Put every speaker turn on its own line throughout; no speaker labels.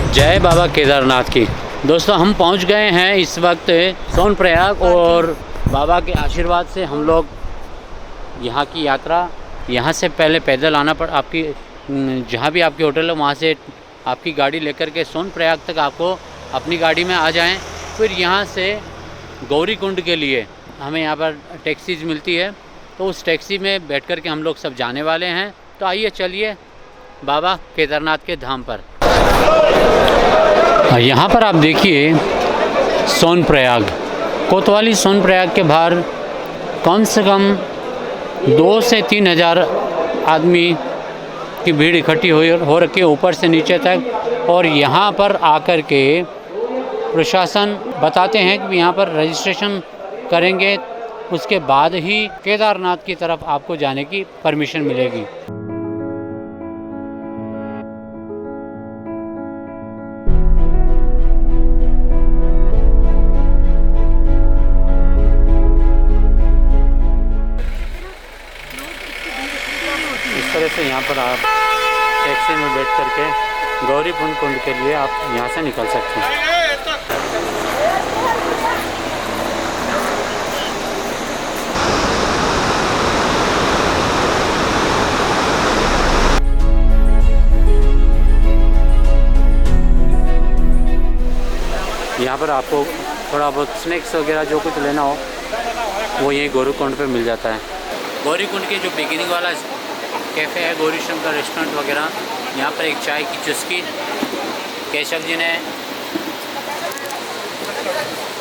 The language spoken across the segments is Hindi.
जय बाबा केदारनाथ की। दोस्तों हम पहुंच गए हैं इस वक्त सोनप्रयाग और बाबा के आशीर्वाद से हम लोग यहाँ की यात्रा, यहाँ से पहले पैदल आना पड़ आपकी जहाँ भी आपकी होटल है वहाँ से आपकी गाड़ी लेकर के सोनप्रयाग तक आपको अपनी गाड़ी में आ जाएं। फिर यहाँ से गौरीकुंड के लिए हमें यहाँ पर टैक्सीज मिलती है, तो उस टैक्सी में बैठ कर के हम लोग सब जाने वाले हैं। तो आइए चलिए बाबा केदारनाथ के धाम पर। यहाँ पर आप देखिए सोनप्रयाग, कोतवाली सोनप्रयाग के बाहर कम से कम 2 से 3 हज़ार आदमी की भीड़ इकट्ठी हो रखी है ऊपर से नीचे तक। और यहाँ पर आकर के प्रशासन बताते हैं कि यहाँ पर रजिस्ट्रेशन करेंगे, उसके बाद ही केदारनाथ की तरफ आपको जाने की परमिशन मिलेगी। इस तरह से यहाँ पर आप टैक्सी में बैठ करके गौरीकुंड के लिए आप यहाँ से निकल सकते हैं। यहाँ पर आपको थोड़ा बहुत स्नैक्स वगैरह जो कुछ लेना हो वो यहीं गौरीकुंड पे मिल जाता है। गौरीकुंड के जो बिगिनिंग वाला कैफ़े है गौरीशंकर का रेस्टोरेंट वगैरह, यहाँ पर एक चाय की चुस्की केशव जी ने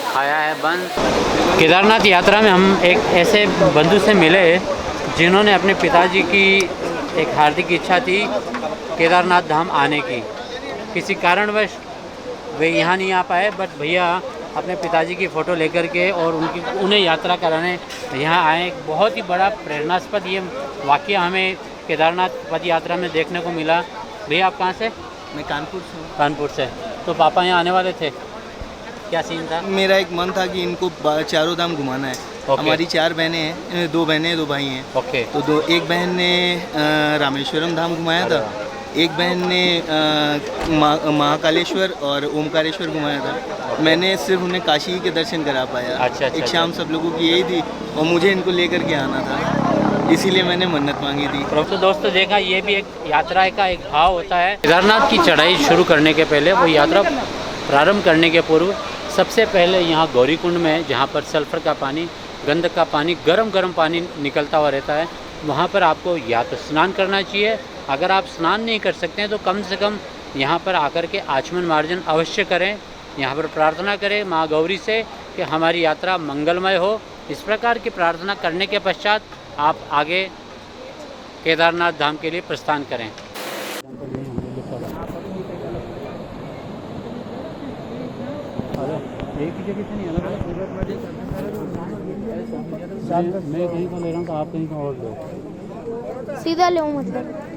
खाया है बंद। केदारनाथ यात्रा में हम एक ऐसे बंधु से मिले जिन्होंने अपने पिताजी की एक हार्दिक इच्छा थी केदारनाथ धाम आने की, किसी कारणवश वे यहाँ नहीं आ पाए, बट भैया अपने पिताजी की फ़ोटो लेकर के और उन्हें यात्रा कराने यहाँ आए। बहुत ही बड़ा प्रेरणास्पद ये वाक़या हमें केदारनाथ पद यात्रा में देखने को मिला। भैया आप कहाँ से?
मैं कानपुर से हूँ।
कानपुर से। तो पापा यहाँ आने वाले थे, क्या सीन था?
मेरा एक मन था कि इनको चारों धाम घुमाना है। हमारी 4 बहनें हैं, 2 बहनें 2 भाई हैं।
ओके।
तो एक बहन ने रामेश्वरम धाम घुमाया था, एक बहन ने महाकालेश्वर और ओमकारेश्वर घुमाया था। मैंने सिर्फ उन्हें काशी के दर्शन करा पाया।
अच्छा।
एक शाम सब लोगों की यही थी और मुझे इनको लेकर के आना था, इसीलिए मैंने मन्नत मांगी थी।
तो दोस्तों देखा, ये भी एक यात्रा का एक भाव होता है। केदारनाथ की चढ़ाई शुरू करने के पहले, वो यात्रा प्रारंभ करने के पूर्व सबसे पहले यहाँ गौरीकुंड में, जहाँ पर सल्फर का पानी, गंधक का पानी, गरम पानी निकलता हुआ रहता है, वहाँ पर आपको या तो स्नान करना चाहिए। अगर आप स्नान नहीं कर सकते हैं तो कम से कम यहाँ पर आकर के आचमन मार्जन अवश्य करें। यहाँ पर प्रार्थना करें माँ गौरी से कि हमारी यात्रा मंगलमय हो। इस प्रकार की प्रार्थना करने के पश्चात आप आगे केदारनाथ धाम के लिए प्रस्थान करें। एक ही जगह से नहीं, मैं कहीं का ले रहा हूँ तो आप कहीं का और लो,
सीधा लो मतलब।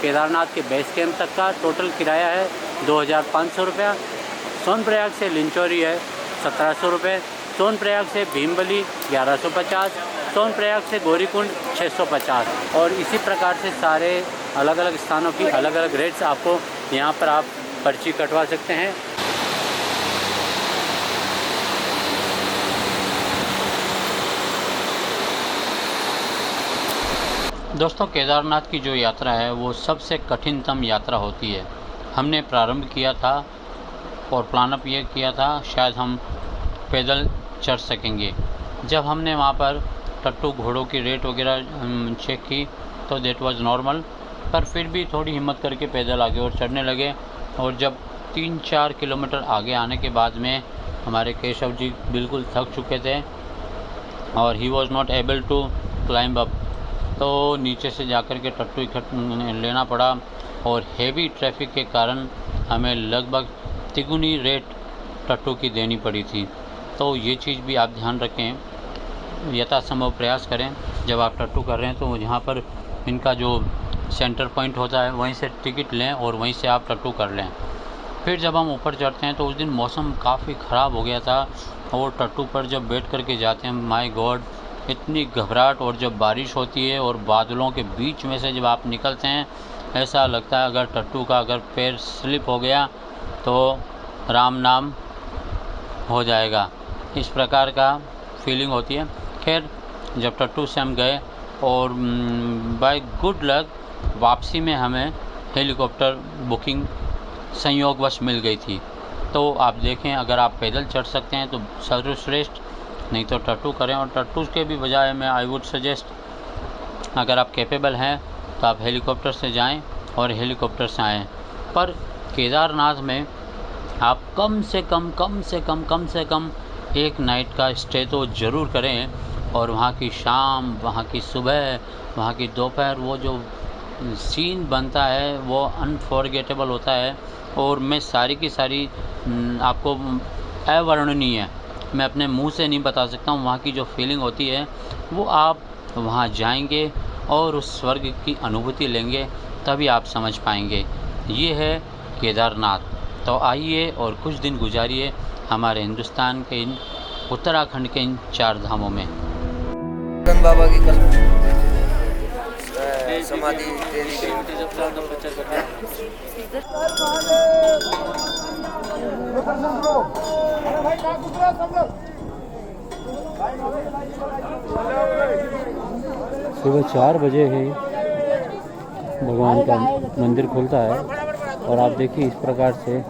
केदारनाथ के बेस कैंप तक का टोटल किराया है 2500 रुपया। सोनप्रयाग से लिंचौरी है 1700 रुपये। सोनप्रयाग से भीमबली 1150। सोनप्रयाग से गौरीकुंड 650। और इसी प्रकार से सारे अलग अलग स्थानों की अलग अलग रेट्स आपको यहाँ पर आप पर्ची कटवा सकते हैं। दोस्तों केदारनाथ की जो यात्रा है वो सबसे कठिनतम यात्रा होती है। हमने प्रारंभ किया था और प्लान अप ये किया था शायद हम पैदल चढ़ सकेंगे। जब हमने वहाँ पर टट्टू घोड़ों की रेट वगैरह चेक की तो देट वाज नॉर्मल, पर फिर भी थोड़ी हिम्मत करके पैदल आगे और चढ़ने लगे। और जब 3-4 किलोमीटर आगे आने के बाद में हमारे केशव जी बिल्कुल थक चुके थे और he was not able to climb up, तो नीचे से जाकर के टट्टू लेना पड़ा। और हेवी ट्रैफिक के कारण हमें लगभग तिगुनी रेट टट्टू की देनी पड़ी थी। तो ये चीज़ भी आप ध्यान रखें, यथासंभव प्रयास करें जब आप टट्टू कर रहे हैं तो यहाँ पर इनका जो सेंटर पॉइंट होता है, वहीं से टिकट लें और वहीं से आप टट्टू कर लें। फिर जब हम ऊपर चढ़ते हैं तो उस दिन मौसम काफ़ी ख़राब हो गया था और टट्टू पर जब बैठ कर के जाते हैं, माय गॉड, इतनी घबराहट। और जब बारिश होती है और बादलों के बीच में से जब आप निकलते हैं, ऐसा लगता है अगर टट्टू का अगर पैर स्लिप हो गया तो राम नाम हो जाएगा, इस प्रकार का फीलिंग होती है। खैर, जब टट्टू से हम गए और बाय गुड लक वापसी में हमें हेलीकॉप्टर बुकिंग संयोगवश मिल गई थी। तो आप देखें, अगर आप पैदल चढ़ सकते हैं तो सर्वश्रेष्ठ, नहीं तो टट्टू करें। और टट्टू के भी बजाय मैं आई वुड सजेस्ट, अगर आप कैपेबल हैं तो आप हेलीकॉप्टर से जाएं और हेलीकॉप्टर से आएँ। पर केदारनाथ में आप कम से कम एक नाइट का स्टे तो ज़रूर करें। और वहाँ की शाम, वहाँ की सुबह, वहाँ की दोपहर, वो जो सीन बनता है वो अनफॉरगेटेबल होता है। और मैं सारी की सारी आपको अवर्णनीय है, मैं अपने मुंह से नहीं बता सकता हूँ। वहाँ की जो फीलिंग होती है वो आप वहाँ जाएंगे और उस स्वर्ग की अनुभूति लेंगे, तभी आप समझ पाएंगे। ये है केदारनाथ। तो आइए और कुछ दिन गुजारिए हमारे हिंदुस्तान के इन उत्तराखंड के इन 4 धामों में।
बाबा की कल समाधि दे दी गई।
सुबह 4 बजे ही भगवान का मंदिर खुलता है और आप देखिए इस प्रकार से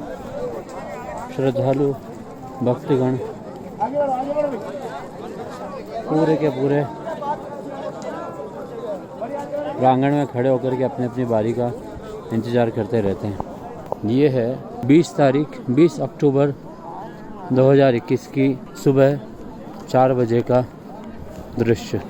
श्रद्धालु भक्तगण पूरे के पूरे प्रांगण में खड़े होकर के अपनी अपनी बारी का इंतज़ार करते रहते हैं। ये है 20 अक्टूबर 2021 की सुबह 4 बजे का दृश्य।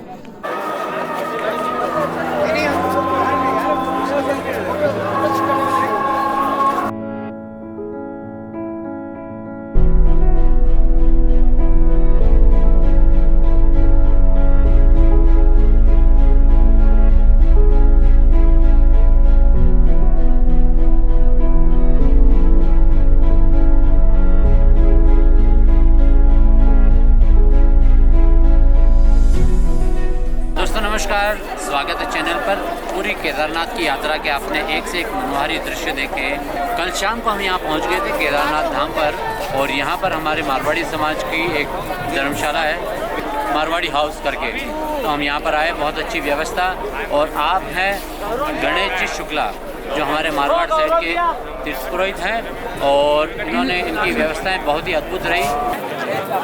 नमस्कार, स्वागत है चैनल पर। पूरी केदारनाथ की यात्रा के आपने एक से एक मनोहारी दृश्य देखे। कल शाम को हम यहाँ पहुँच गए थे केदारनाथ धाम पर, और यहाँ पर हमारे मारवाड़ी समाज की एक धर्मशाला है, मारवाड़ी हाउस करके। तो हम यहाँ पर आए, बहुत अच्छी व्यवस्था। और आप हैं गणेश जी शुक्ला, जो हमारे मारवाड़ साइड के तीर्थ पुरोहित हैं, और इन्होंने इनकी व्यवस्थाएं बहुत ही अद्भुत रही।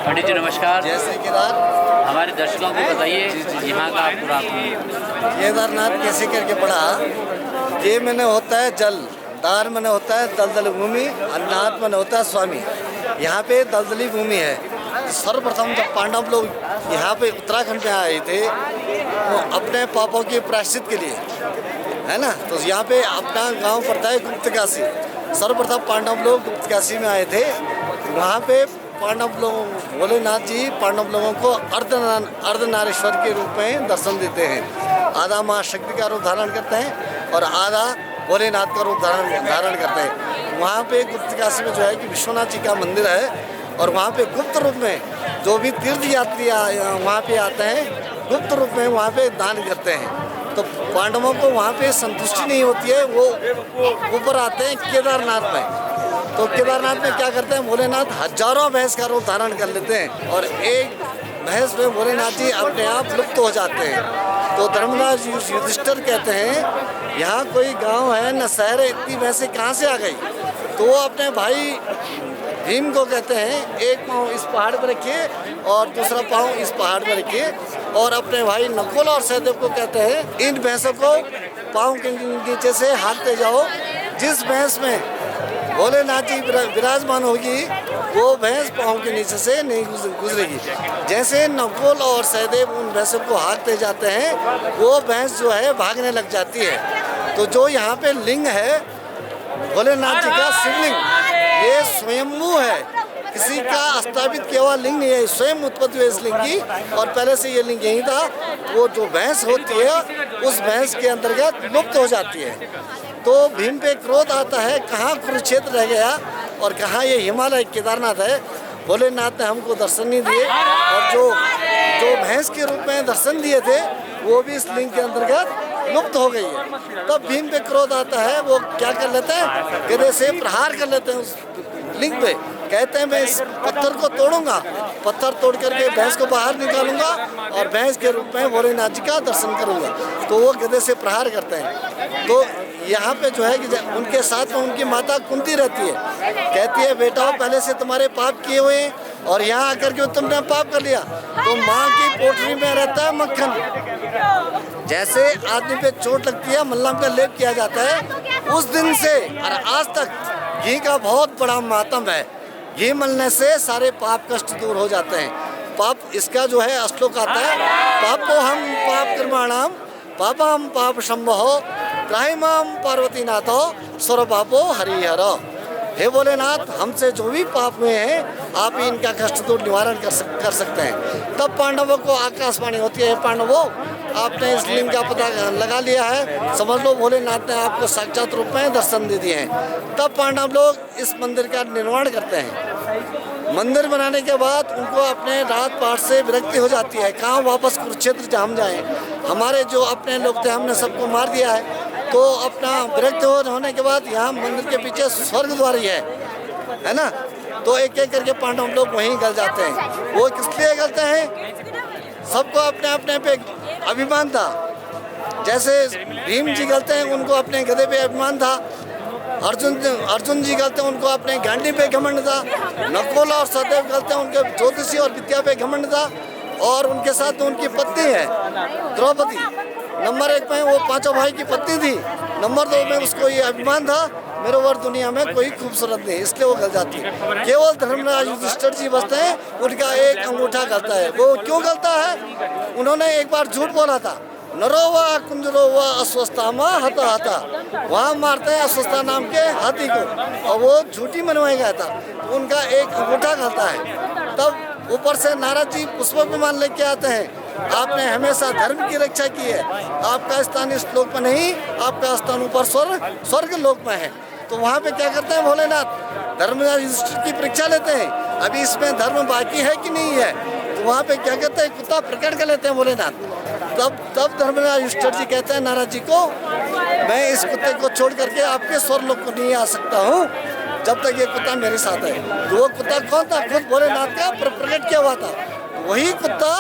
पंडित जी नमस्कार।
जैसे केदार,
हमारे दर्शकों को बताइए यहाँ का पूरा।
केदारनाथ कैसे करके पढ़ा। ये मैंने होता है जल, दार मैंने होता है दलदली भूमि, अन्नाथ मैंने होता है स्वामी। यहाँ पे दलदली भूमि है। सर्वप्रथम जब पांडव लोग यहाँ पे उत्तराखंड में आए थे तो अपने पापों के प्रायश्चित के लिए, है ना, तो यहाँ पे अपना गांव पड़ता है गुप्तकाशी। सर्वप्रथम पांडव लोग गुप्तकाशी में आए थे। वहाँ पे पांडव लोगों, भोलेनाथ जी पांडव लोगों को अर्धनारीश्वर के रूप में दर्शन देते हैं। आधा माँ शक्ति का रूप धारण करते हैं और आधा भोलेनाथ का रूप धारण करते हैं। वहाँ पे गुप्तकाशी में जो है कि विश्वनाथ जी का मंदिर है, और वहाँ पे गुप्त रूप में जो भी तीर्थ यात्री वहाँ पे आते हैं, गुप्त रूप में वहाँ पे दान करते हैं। तो पांडवों को वहाँ पे संतुष्टि नहीं होती है, वो ऊपर आते हैं केदारनाथ में। तो केदारनाथ में क्या करते हैं, भोलेनाथ हजारों भैंस का रूप धारण कर लेते हैं, और एक भैंस में भोलेनाथ जी अपने आप लुप्त हो जाते हैं। तो धर्मराज युधिष्ठिर कहते हैं, यहाँ कोई गांव है न शहर है, इतनी भैंसें कहाँ से आ गई। तो वो अपने भाई भीम को कहते हैं, एक पाँव इस पहाड़ पर रखिए और दूसरा पाँव इस पहाड़ पर रखिए, और अपने भाई नकुल और सहदेव को कहते हैं, इन भैंसों को पाँव के नीचे से हाँकते जाओ। जिस भैंस में भोलेनाथ जी विराजमान होगी वो भैंस पाँव के नीचे से नहीं गुजरेगी। जैसे नकुल और सहदेव उन भैंसों को हाँकते जाते हैं, वो भैंस जो है भागने लग जाती है। तो जो यहाँ पे लिंग है भोलेनाथ जी का शिवलिंग, ये स्वयंभू है, किसी का स्थापित किया हुआ लिंग नहीं है, स्वयं उत्पत्ति हुई इस लिंग की, और पहले से ये लिंग यही था। वो जो भैंस होती है उस भैंस के अंतर्गत लुप्त हो जाती है। तो भीम पे क्रोध आता है, कहाँ कुरुक्षेत्र रह गया और कहाँ ये हिमालय केदारनाथ है। भोलेनाथ ने हमको दर्शन नहीं दिए, और जो भैंस के रूप में दर्शन दिए थे वो भी इस लिंग के अंतर्गत लुप्त हो गई है। तब भीम पे क्रोध आता है, वो क्या कर लेते हैं, गदे से प्रहार कर लेते हैं उस लिंग पे। कहते हैं मैं इस पत्थर को तोड़ूंगा, पत्थर तोड़ करके भैंस को बाहर निकालूंगा और भैंस के रूप में भोलेनाथ जी का दर्शन करूंगा। तो वो गदे से प्रहार करते हैं। तो यहाँ पे जो है कि उनके साथ में उनकी माता कुंती रहती है, कहती है बेटा पहले से तुम्हारे पाप किए हुए हैं और यहाँ आकर के तुमने पाप कर लिया। तो माँ की पोटली में रहता है मक्खन, जैसे आदमी पे चोट लगती है मल्लम का लेप किया जाता है, उस दिन से और आज तक घी का बहुत बड़ा मातम है। घी मलने से सारे पाप कष्ट दूर हो जाते हैं। पाप इसका जो है श्लोक आता है, पापो हम पाप कर्माणाम पापम पाप शंभो त्राहिमाम पार्वती नाथो स्वर पापो हरिहर। हे भोलेनाथ, हमसे जो भी पाप हुए हैं आप ही इनका कष्ट दूर निवारण कर सकते हैं। तब पांडवों को आकाशवाणी होती है, पांडवों आपने इस लिंग का पता लगा लिया है, समझ लो भोलेनाथ ने आपको साक्षात रूप में दर्शन दे दिए हैं। तब पांडव लोग इस मंदिर का निर्माण करते हैं। मंदिर बनाने के बाद उनको अपने रात पाठ से विरक्ति हो जाती है, कहाँ वापस कुरुक्षेत्र हम जाएं, हमारे जो अपने लोग थे हमने सबको मार दिया है। तो अपना विरक्त होने के बाद यहाँ मंदिर के पीछे स्वर्ग द्वार ही है ना। तो एक एक करके पांडव लोग वहीं गल जाते हैं। वो किस लिए गलते हैं, सबको अपने अपने पे अभिमान था। जैसे भीम जी गलते हैं, उनको अपने गधे पे अभिमान था। अर्जुन जी गलते हैं, उनको अपने गांडी पे घमंड था। नकुल और सहदेव गलते हैं, उनके ज्योतिषी और विद्या पे घमंड था। और उनके साथ उनकी पत्नी है द्रौपदी, नंबर 1 में वो पांचों भाई की पत्नी थी। नंबर 2 में उसको ये अभिमान था मेरे और दुनिया में कोई खूबसूरत नहीं, इसलिए वो गल जाती है। केवल धर्मराज युधिष्ठिर जी बचते हैं, उनका एक अंगूठा गलता है। वो क्यों गलता है, उन्होंने एक बार झूठ बोला था, नरोवा कुंजरोवा अस्वस्थामा हता हता, वहाँ मारते हैं अस्वस्था नाम के हाथी को, और वो झूठी मनवाया गया था। उनका एक अंगूठा गलता है। तब ऊपर से नारद जी पुष्प विमान लेके आते हैं, आपने हमेशा धर्म की रक्षा की है, आपका स्थान इस लोक में नहीं, आपका स्थान ऊपर स्वर्ग लोक में है। तो वहाँ पे क्या करते हैं भोलेनाथ, धर्मराज युधिष्ठिर की परीक्षा लेते हैं, अभी इसमें धर्म बाकी है कि नहीं है। तो वहाँ पे क्या कहते हैं, कुत्ता प्रकट कर लेते हैं भोलेनाथ। तब धर्मराज युधिष्ठिर जी कहते हैं नारद जी को, मैं इस कुत्ते को छोड़ करके आपके स्वर्ग लोक को नहीं आ सकता हूँ जब तक ये कुत्ता मेरे साथ है। तो वो कुत्ता कौन था, खुद भोलेनाथ का प्रकट किया हुआ था। वही कुत्ता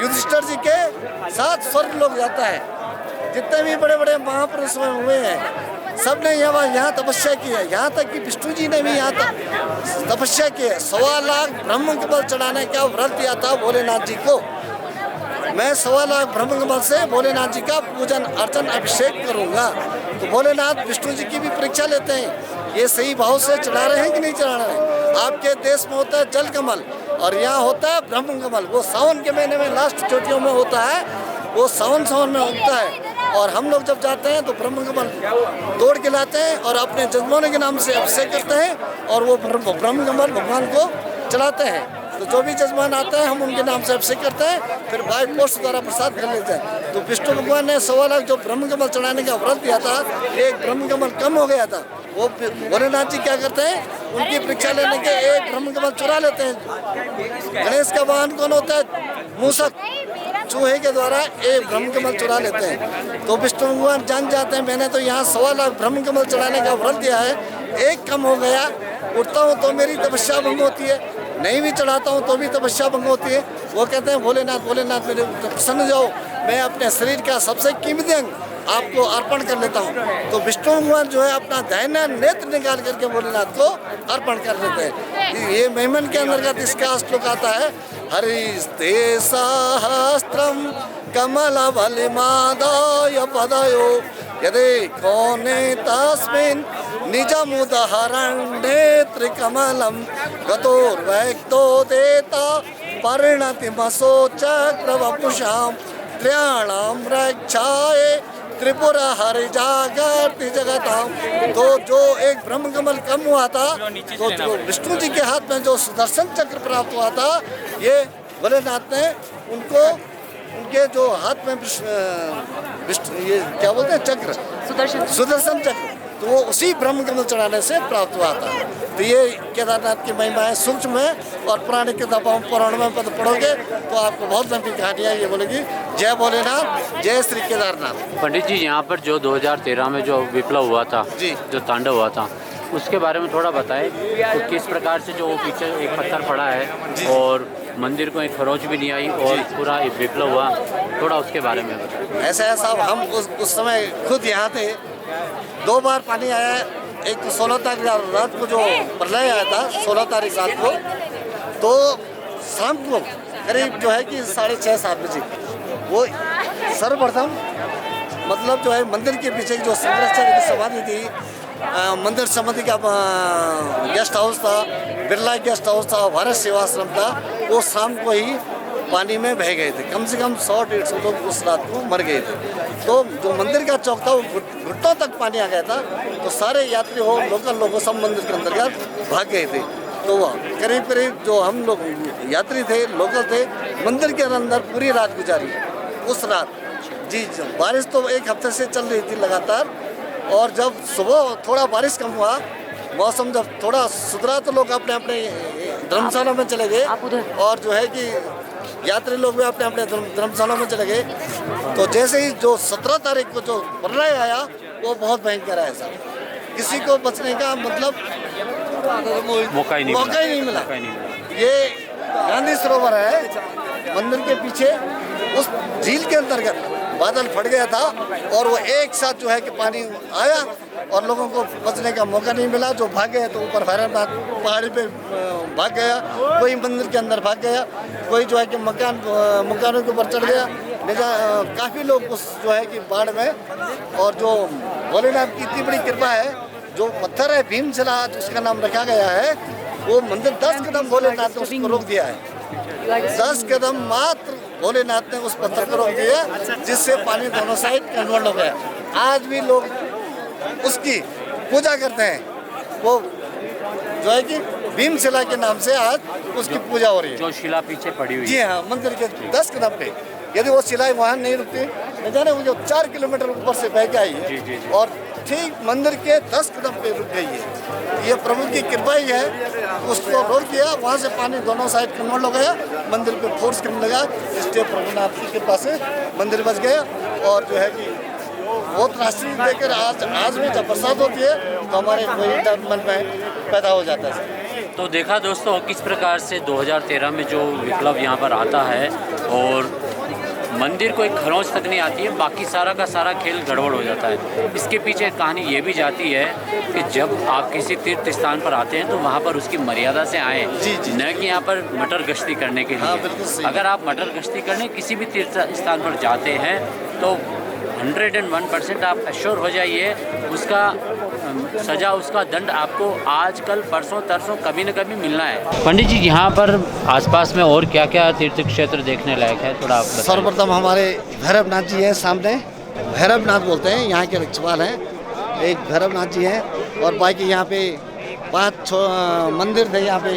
युधिष्ठिर जी के साथ स्वर्ग लोक जाता है। जितने भी बड़े बड़े महापुरुष हुए हैं सब ने यहाँ तपस्या की है, यहाँ तक कि विष्णु जी ने भी यहाँ तक तपस्या की है। 1.25 लाख ब्रह्म कमल चढ़ाने का व्रत दिया था भोलेनाथ जी को। मैं 1.25 लाख ब्रह्म कमल से भोलेनाथ जी का पूजन अर्चन अभिषेक करूँगा। तो भोलेनाथ विष्णु जी की भी परीक्षा लेते हैं, ये सही भाव से चढ़ा रहे हैं कि नहीं चढ़ा रहे हैं। आपके देश में होता है जल कमल और यहाँ होता है ब्रह्म कमल, वो सावन के महीने में लास्ट चोटियों में होता है, वो सावन में उगता है। और हम लोग जब जाते हैं तो ब्रह्म कमल तोड़ के लाते हैं और अपने जजमानों के नाम से अभिषेक करते हैं और वो ब्रह्म कमल भगवान को चढ़ाते हैं। तो जो भी जजमान आते हैं हम उनके नाम से अभिषेक करते हैं, फिर बाई पोस्ट द्वारा प्रसाद कर लेते हैं। तो विष्णु भगवान ने 1.25 लाख जो ब्रह्म कमल चढ़ाने का व्रत दिया था, एक ब्रह्म कमल कम हो गया था। वो भोलेनाथ जी क्या करते हैं, उनकी परीक्षा लेने के एक ब्रह्म कमल चुरा लेते हैं। गणेश का वाहन कौन होता है, मूसक, चूहे के द्वारा एक ब्रह्म कमल चुरा लेते हैं। तो विष्णु भगवान जान जाते हैं मैंने तो यहाँ 1.25 लाख ब्रह्म कमल चढ़ाने का व्रत दिया है, एक कम हो गया, उठता हूँ तो मेरी तपस्या भंग होती है, नहीं भी चढ़ाता हूँ तो भी तपस्या भंग होती है। वो कहते हैं भोलेनाथ मेरे प्रसन्न जाओ, मैं अपने शरीर का सबसे कीमती अंग आपको अर्पण कर लेता हूँ। तो विष्णु भगवान जो है अपना दैन्य नेत्र निकाल करके भोलेनाथ को अर्पण कर देते हैं। ये महिमन के अंतर्गत इसका श्लोक आता है, हरिस्ते सहस्त्रम कमल बलिमादाय पदयो यदि कौने तस्मिन् निजमुदहरण नेत्र कमलम गतोर्वैक्तो देता परिणति मसो चक्रवपुषाम त्रयाणाम रक्षाये त्रिपुरा हरि जागृति जगताम। तो जो एक ब्रह्म कमल कम हुआ था, तो जो विष्णु जी के हाथ में जो सुदर्शन चक्र प्राप्त हुआ था, ये भोलेनाथ ने उनको उनके जो हाथ में विष्णु ये क्या बोलते हैं चक्र, सुदर्शन चक्र, तो वो उसी ब्रह्म कमल चढ़ाने से प्राप्त हुआ था। तो ये केदारनाथ की महिमा है, सूक्ष्म है, और पुरानी किताबों पुराणों में पढ़ोगे तो आपको बहुत लंबी कहानियाँ ये बोलेगी। जय भोलेनाथ, जय श्री केदारनाथ।
पंडित जी, यहाँ पर जो 2013 में जो विप्लव हुआ था
जी,
जो तांडव हुआ था, उसके बारे में थोड़ा बताएं। तो किस प्रकार से जो वो पीछे एक पत्थर पड़ा है और मंदिर को एक खरोच भी नहीं आई और पूरा विप्लव हुआ, थोड़ा उसके बारे में बताएं।
ऐसा है साहब, हम उस समय खुद यहाँ थे। 2 बार पानी आया, एक तो 16 तारीख रात को जो प्रलय आया था, 16 तारीख रात को, तो शाम को करीब जो है कि 6:30-7 बजे वो सर्वप्रथम मतलब जो है मंदिर के पीछे जो शंकराचार्य की समाधि थी, मंदिर समाधि का गेस्ट हाउस था, बिरला गेस्ट हाउस था, भारत सेवाश्रम था, वो शाम को ही पानी में बह गए थे। कम से कम 100-150 लोग उस रात को मर गए थे। तो जो मंदिर का चौक था वो घुटनों तक पानी आ गया था। तो सारे यात्री हो, लोकल लोग सब मंदिर के अंतर्गत भाग गए थे। तो वह करीब जो हम लोग यात्री थे, लोकल थे, मंदिर के अंदर पूरी रात गुजारी उस रात। जी, बारिश तो 1 हफ्ते से चल रही थी लगातार, और जब सुबह थोड़ा बारिश कम हुआ, मौसम जब थोड़ा सुधरा, तो लोग अपने अपने धर्मशाला में चले गए, और जो है कि यात्री लोग भी अपने अपने धर्मशाला में चले गए। तो जैसे ही जो 17 तारीख को जो प्रलय आया, वो बहुत भयंकर है साहब। किसी को बचने का मतलब
मौका ही नहीं
मिला। ये गांधी सरोवर है, मंदिर के पीछे उस झील के अंतर्गत बादल फट गया था, और वो एक साथ जो है कि पानी आया और लोगों को बचने का मौका नहीं मिला। जो भाग गए तो ऊपर भैरवनाथ पहाड़ी पे भाग गया, कोई मंदिर के अंदर भाग गया, कोई जो है कि मकानों के ऊपर चढ़ गया। काफ़ी लोग उस जो है कि बाढ़ में, और जो भोलेनाथ की इतनी बड़ी कृपा है, जो पत्थर है भीमशिला उसका नाम रखा गया है, वो मंदिर 10 कदम भोलेनाथ ने उसको रोक दिया है। 10 कदम मात्र भोलेनाथ ने उस पत्थर को रोक दिया, जिससे पानी दोनों साइड कन्वर्ट हो गया। आज भी लोग उसकी पूजा करते हैं। वो जो है कि भीमशिला के नाम से आज उसकी पूजा हो रही है।
जो शिला पीछे पड़ी हुई है।
जी हाँ, मंदिर के 10 कदम पे। यदि वो शिला वहाँ नहीं रुकती, न जाने वो जो 4 किलोमीटर ऊपर से बह के आई है, और ठीक मंदिर के 10 कदम पे रुक गई है। ये प्रभु की कृपा ही है, उसको रोक दिया, वहाँ से पानी दोनों साइड कन्वर्ट हो गया, मंदिर पे फोर्स करने लगा, इसलिए प्रभुनाथ की कृपा से मंदिर बच गया। और जो है कि बहुत राशि देकर आज भी जब बरसात होती है तो हमारे कोई डर मन में पैदा हो जाता है।
तो देखा दोस्तों किस प्रकार से 2013 में जो विप्लव यहाँ पर आता है, और मंदिर को एक खरोंच तक नहीं आती है, बाकी सारा का सारा खेल गड़बड़ हो जाता है। इसके पीछे कहानी ये भी जाती है कि जब आप किसी तीर्थ स्थान पर आते हैं तो वहाँ पर उसकी मर्यादा से आएँ, न कि यहाँ पर मटर गश्ती करने के लिए।
हाँ,
अगर आप मटर गश्ती करने किसी भी तीर्थ स्थान पर जाते हैं तो 101% आप एश्योर हो जाइए, उसका सजा, उसका दंड आपको आजकल परसों तरसों कभी न कभी मिलना है। पंडित जी, यहाँ पर आसपास में और क्या क्या तीर्थ क्षेत्र देखने लायक है, थोड़ा आप बताइए।
सर्वप्रथम हमारे भैरवनाथ जी हैं सामने, भैरवनाथ बोलते हैं, यहाँ के रखवाल हैं। एक भैरवनाथ जी हैं, और बाकी यहाँ पे 5-6 मंदिर थे यहाँ पे।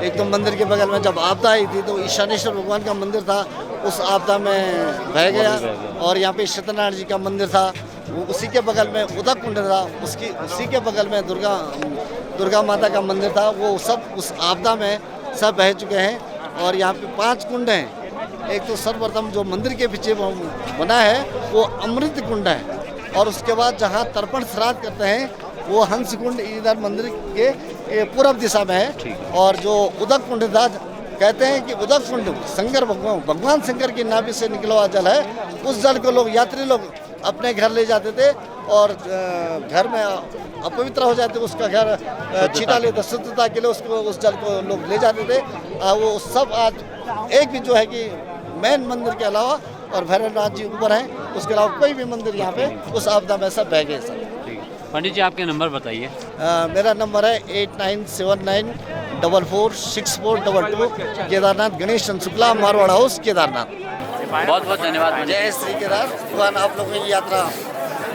एक तो मंदिर के बगल में जब आपदा आई थी तो ईशानेश्वर भगवान का मंदिर था, उस आपदा में बह गया। और यहाँ पे सत्यनारायण जी का मंदिर था, वो उसी के बगल में उदक कुंड था, उसी के बगल में दुर्गा माता का मंदिर था, वो सब उस आपदा में सब बह चुके हैं। और यहाँ पे 5 कुंड हैं। एक तो सर्वप्रथम जो मंदिर के पीछे बना है वो अमृत कुंड है, और उसके बाद जहाँ तर्पण श्राद्ध करते हैं वो हंस कुंड इधर मंदिर के पूर्व दिशा में है। और जो उदक कुंड था, कहते हैं कि उदक कुंड शंकर भगवान शंकर की नाभि से निकला हुआ जल है। उस जल को यात्री लोग अपने घर ले जाते थे, और घर में अपवित्र हो जाते, उसका घर छीटा लेते, शुद्धता के लिए उस जल को लोग ले जाते थे। वो सब आज एक भी जो है कि मेन मंदिर के अलावा, और भैरवनाथ जी ऊपर हैं, उसके अलावा कोई भी मंदिर यहाँ पे उस आपदा में सब बह गए सब।
पंडित जी, आपके नंबर बताइए।
मेरा नंबर है 8979446422, केदारनाथ गणेश शुक्ला मारवाड़ हाउस केदारनाथ।
बहुत बहुत धन्यवाद।
जय श्री केदार। भगवान आप लोगों की यात्रा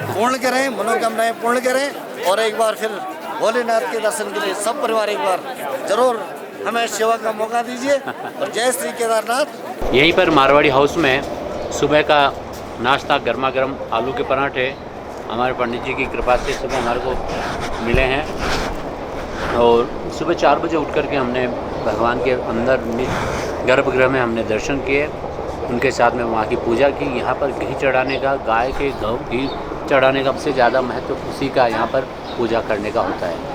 पूर्ण करें, मनोकामनाएं पूर्ण करें और एक बार फिर भोलेनाथ के दर्शन के लिए सब परिवार एक बार जरूर हमें सेवा का मौका दीजिए। और जय श्री केदारनाथ।
यहीं पर मारवाड़ी हाउस में सुबह का नाश्ता गर्मा गर्म आलू के पराठे हमारे पंडित जी की कृपा से सुबह हमारे को मिले हैं। और सुबह 4 बजे उठ कर के हमने भगवान के अंदर गर्भगृह में हमने दर्शन किए, उनके साथ में वहाँ की पूजा की। यहाँ पर घी चढ़ाने का, गाय के घी चढ़ाने का सबसे ज़्यादा महत्व उसी का यहाँ पर पूजा करने का होता है।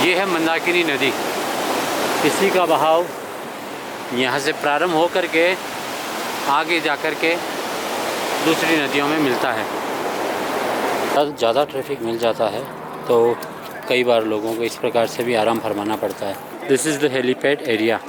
ये है मंदाकिनी नदी, इसी का बहाव यहाँ से प्रारंभ हो कर के आगे जा कर के दूसरी नदियों में मिलता है। ज़्यादा ट्रैफिक मिल जाता है तो कई बार लोगों को इस प्रकार से भी आराम फरमाना पड़ता है। This is the helipad area.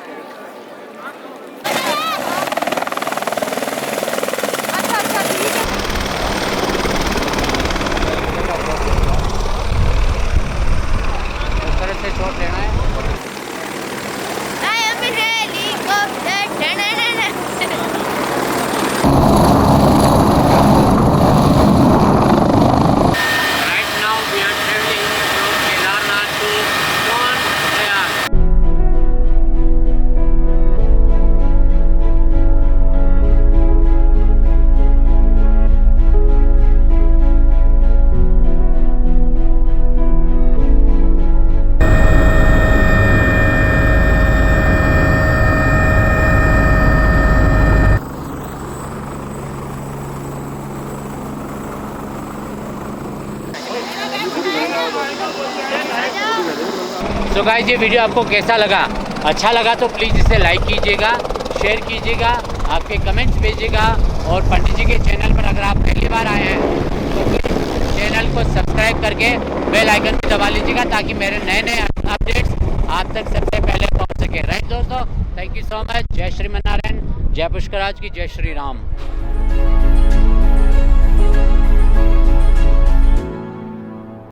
तो गाइस ये वीडियो आपको कैसा लगा? अच्छा लगा तो प्लीज़ इसे लाइक कीजिएगा, शेयर कीजिएगा, आपके कमेंट्स भेजिएगा। और पंडित जी के चैनल पर अगर आप पहली बार आए हैं तो प्लीज़ चैनल को सब्सक्राइब करके बेल आइकन भी दबा लीजिएगा ताकि मेरे नए नए अपडेट्स आप तक सबसे पहले पहुंच सके। राइट दोस्तों, थैंक यू सो मच। जय श्रीमन्नारायण, जय पुष्कराज की, जय श्री राम।